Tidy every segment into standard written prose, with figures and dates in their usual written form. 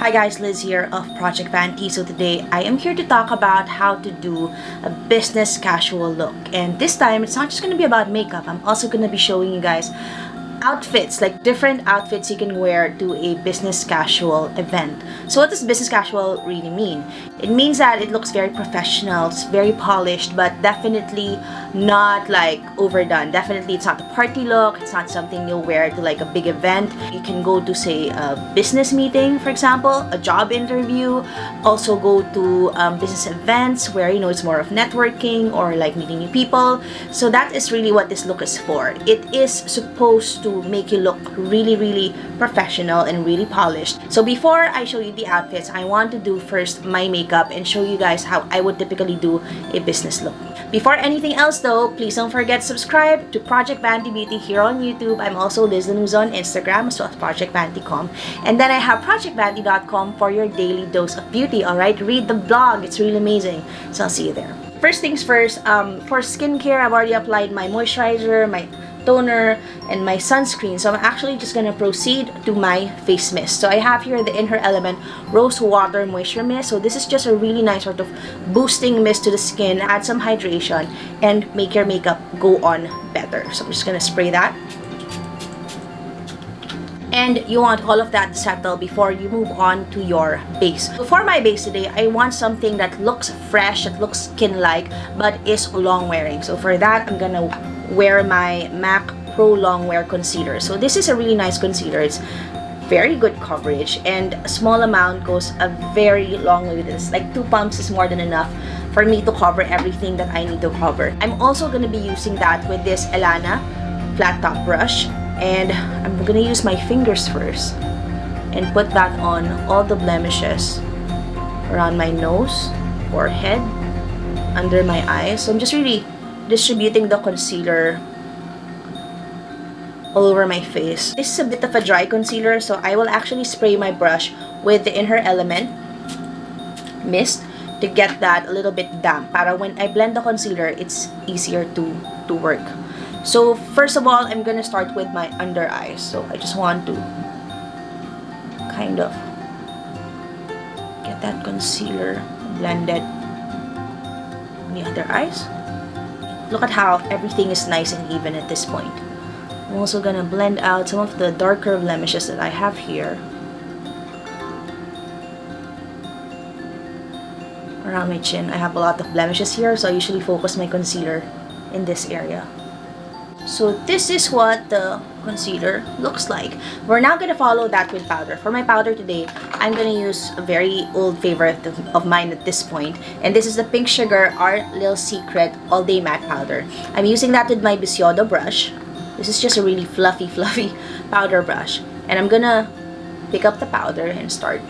Hi guys, Liz here of Project Vanity. So today I am here to talk about how to do a business casual look. And this time it's not just going to be about makeup. I'm also going to be showing you guys outfits, like different outfits you can wear to a business casual event. So what does business casual really mean? It means that it looks very professional, it's very polished, but definitely not like overdone. Definitely it's not a party look, it's not something you'll wear to like a big event. You can go to say a business meeting, for example, a job interview, also go to business events where it's more of networking or like meeting new people. So that is really what this look is for. It is supposed to make you look really professional and really polished. So before I show you the outfits, I want to do first my makeup and show you guys how I would typically do a business look. Before anything else though, please don't forget to subscribe to Project Vanity Beauty here on YouTube. I'm also Liz News on Instagram as well as ProjectVanity.com. And then I have ProjectVanity.com for your daily dose of beauty, alright? Read the blog, it's really amazing. So I'll see you there. First things first, for skincare, I've already applied my moisturizer, my toner, and my sunscreen. So I'm actually just gonna proceed to my face mist. So I have here the In Her Element Rose Water Moisture Mist. So this is just a really nice sort of boosting mist to the skin, add some hydration, and make your makeup go on better. So I'm just gonna spray that. And you want all of that to settle before you move on to your base. So for my base today, I want something that looks fresh, that looks skin-like, but is long wearing. So for that, I'm gonna wear my MAC Pro Long Wear Concealer. So this is a really nice concealer. It's very good coverage, and a small amount goes a very long way with this. Like 2 pumps is more than enough for me to cover everything that I need to cover. I'm also gonna be using that with this Elana flat top brush. And I'm gonna use my fingers first and put that on all the blemishes around my nose, forehead, under my eyes. So I'm just really distributing the concealer all over my face. This is a bit of a dry concealer, so I will actually spray my brush with the In Her Element mist to get that a little bit damp. Para when I blend the concealer, it's easier to work. So first of all, I'm gonna start with my under eyes. So I just want to kind of get that concealer blended in the under eyes. Look at how everything is nice and even at this point. I'm also gonna blend out some of the darker blemishes that I have here around my chin. I have a lot of blemishes here, so I usually focus my concealer in this area. So this is what the concealer looks like. We're now going to follow that with powder. For my powder today, I'm going to use a very old favorite of mine at this point. And this is the Pink Sugar Art Little Secret All Day Matte Powder. I'm using that with my Bisiodo brush. This is just a really fluffy powder brush. And I'm going to pick up the powder and start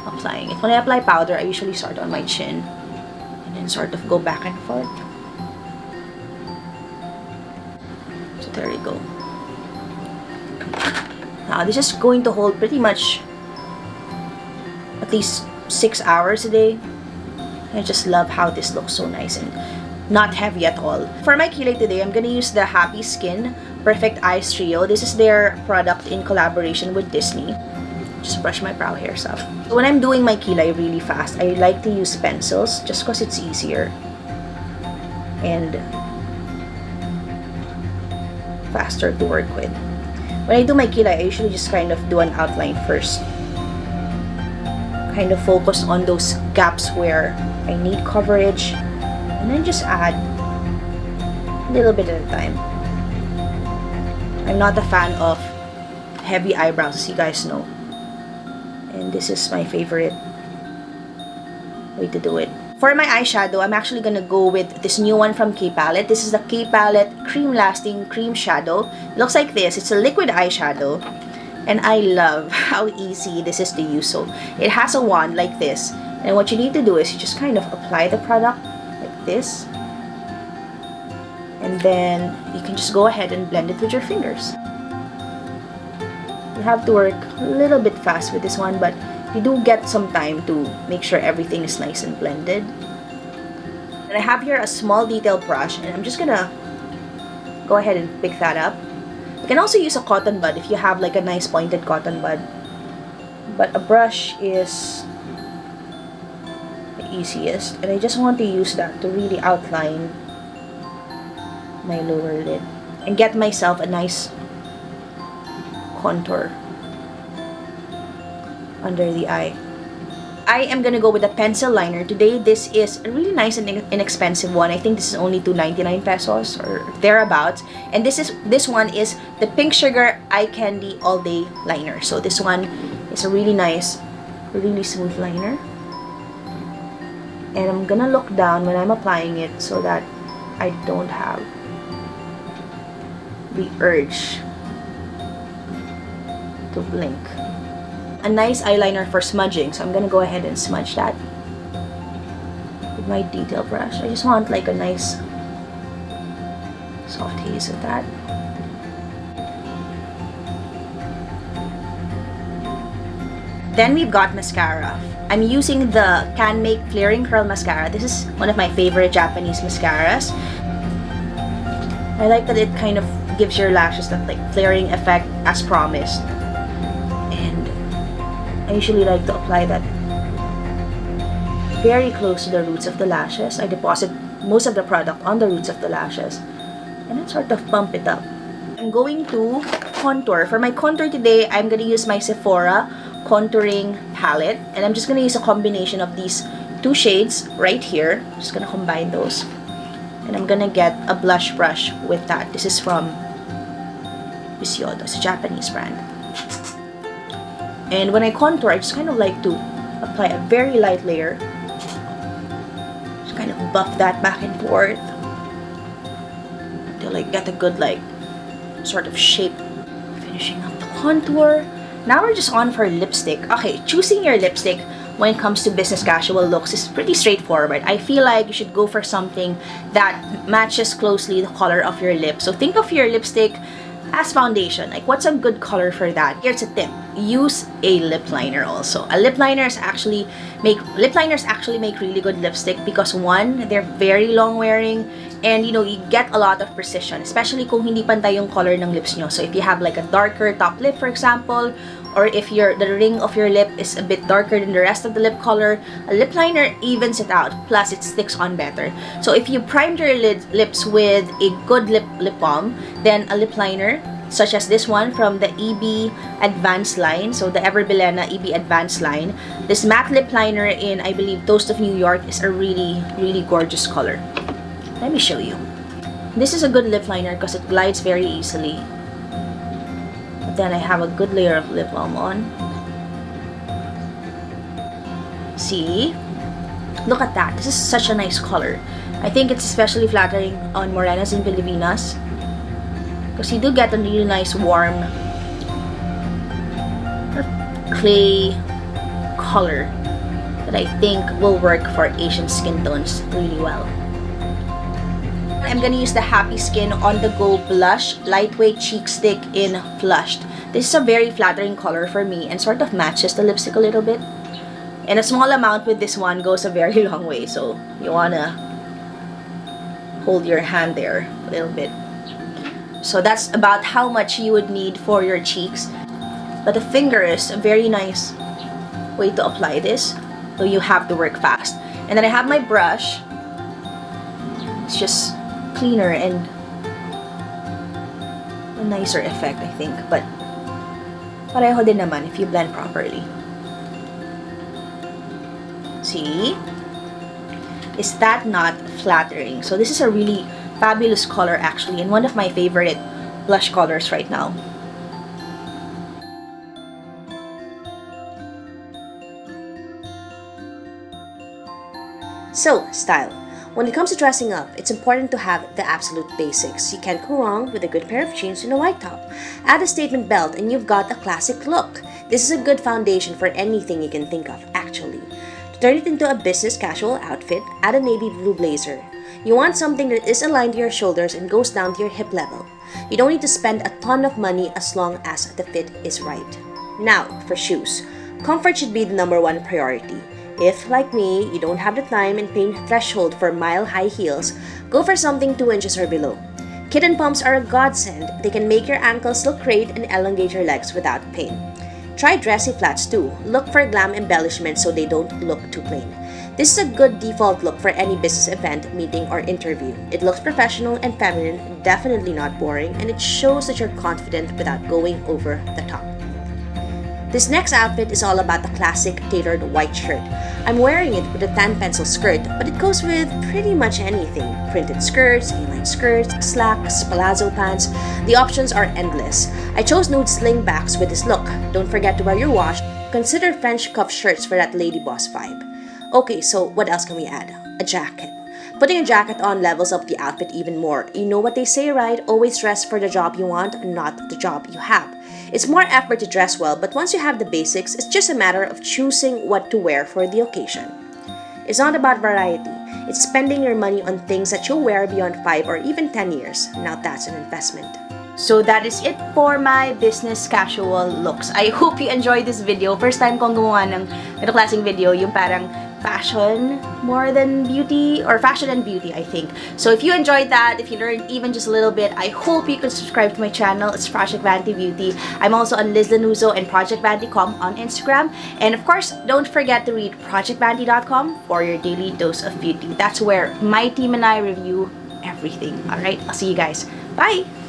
applying it. When I apply powder, I usually start on my chin and then sort of go back and forth. There you go. Now this is going to hold pretty much at least 6 hours a day. I just love how this looks so nice and not heavy at all. For my kilay today, I'm gonna use the Happy Skin Perfect Eyes Trio. This is their product in collaboration with Disney. Just brush my brow hairs up. When I'm doing my kilay really fast, I like to use pencils just because it's easier and faster to work with. When I do my kilay, I usually just kind of do an outline first. Kind of focus on those gaps where I need coverage, and then just add a little bit at a time. I'm not a fan of heavy eyebrows, as you guys know. And this is my favorite way to do it. For my eyeshadow, I'm actually gonna go with this new one from K Palette. This is the K Palette Cream Lasting Cream Shadow. It looks like this. It's a liquid eyeshadow. And I love how easy this is to use. So it has a wand like this. And what you need to do is you just kind of apply the product like this. And then you can just go ahead and blend it with your fingers. You have to work a little bit fast with this one, but you do get some time to make sure everything is nice and blended. And I have here a small detail brush, and I'm just gonna go ahead and pick that up. You can also use a cotton bud if you have like a nice pointed cotton bud. but a brush is the easiest, and I just want to use that to really outline my lower lid and get myself a nice contour under the eye. I am gonna go with a pencil liner today. This is a really nice and inexpensive one. I think this is only 2.99 pesos or thereabouts. And this one is the Pink Sugar Eye Candy All Day Liner. So this one is a really nice, really smooth liner. And I'm gonna look down when I'm applying it so that I don't have the urge to blink. A nice eyeliner for smudging, so I'm gonna go ahead and smudge that with my detail brush. I just want like a nice soft haze of that. Then we've got mascara. I'm using the Can Make Flaring Curl Mascara. This is one of my favorite Japanese mascaras. I like that it kind of gives your lashes that like flaring effect as promised. I usually like to apply that very close to the roots of the lashes. I deposit most of the product on the roots of the lashes and then sort of pump it up. I'm going to contour. For my contour today, I'm going to use my Sephora contouring palette, and I'm just going to use a combination of these two shades right here. I'm just going to combine those, and I'm going to get a blush brush with that. This is from Bisyodo. It's a Japanese brand. And when I contour, I just kind of like to apply a very light layer. Just kind of buff that back and forth until I get a good like sort of shape. Finishing up the contour. Now we're just on for lipstick. Okay, choosing your lipstick when it comes to business casual looks is pretty straightforward. I feel like you should go for something that matches closely the color of your lip. So think of your lipstick as foundation. Like, what's a good color for that? Here's a tip: use a lip liner also. Lip liners actually make really good lipstick because one, they're very long wearing, and you know, you get a lot of precision, especially kung hindi pantay yung color ng lips nyo. So if you have like a darker top lip, for example, or if the ring of your lip is a bit darker than the rest of the lip color, a lip liner evens it out, plus it sticks on better. So if you primed your lips with a good lip balm, then a lip liner such as this one from the EB Advanced line, so the Everbilena EB Advanced line, this matte lip liner in, I believe, Toast of New York is a really, really gorgeous color. Let me show you. This is a good lip liner because it glides very easily. Then I have a good layer of lip balm on. See? Look at that. This is such a nice color. I think it's especially flattering on morenas in Pilipinas because you do get a really nice warm clay color that I think will work for Asian skin tones really well. I'm gonna use the Happy Skin On The Go Blush Lightweight Cheek Stick in Flushed. This is a very flattering color for me and sort of matches the lipstick a little bit. And a small amount with this one goes a very long way, so you wanna hold your hand there a little bit. So that's about how much you would need for your cheeks. But the finger is a very nice way to apply this, so you have to work fast. And then I have my brush. It's just cleaner and a nicer effect, I think, but pareho din naman if you blend properly. See? Is that not flattering? So this is a really fabulous color actually, and one of my favorite blush colors right now. So, style. When it comes to dressing up, it's important to have the absolute basics. You can't go wrong with a good pair of jeans and a white top. Add a statement belt and you've got a classic look. This is a good foundation for anything you can think of, actually. To turn it into a business casual outfit, add a navy blue blazer. You want something that is aligned to your shoulders and goes down to your hip level. You don't need to spend a ton of money as long as the fit is right. Now, for shoes. Comfort should be the #1 priority. If, like me, you don't have the time and pain threshold for mile-high heels, go for something 2 inches or below. Kitten pumps are a godsend. They can make your ankles look great and elongate your legs without pain. Try dressy flats too. Look for glam embellishments so they don't look too plain. This is a good default look for any business event, meeting, or interview. It looks professional and feminine, definitely not boring, and it shows that you're confident without going over the top. This next outfit is all about the classic tailored white shirt. I'm wearing it with a tan pencil skirt, but it goes with pretty much anything. Printed skirts, A-line skirts, slacks, palazzo pants. The options are endless. I chose nude slingbacks with this look. Don't forget to wear your wash. Consider French cuff shirts for that lady boss vibe. Okay, so what else can we add? A jacket. Putting a jacket on levels up the outfit even more. You know what they say, right? Always dress for the job you want, not the job you have. It's more effort to dress well, but once you have the basics, it's just a matter of choosing what to wear for the occasion. It's not about variety. It's spending your money on things that you'll wear beyond 5 or even 10 years. Now that's an investment. So that is it for my business casual looks. I hope you enjoyed this video. First time kong gumawa ng ito klaseng video, yung parang fashion more than beauty, or fashion and beauty, I think. So if you enjoyed that, if you learned even just a little bit, I hope you can subscribe to my channel. It's Project Vanity Beauty. I'm also on Liz Lanuzo and ProjectVanity.com on Instagram. And of course, don't forget to read ProjectVanity.com for your daily dose of beauty. That's where my team and I review everything. Alright, I'll see you guys. Bye!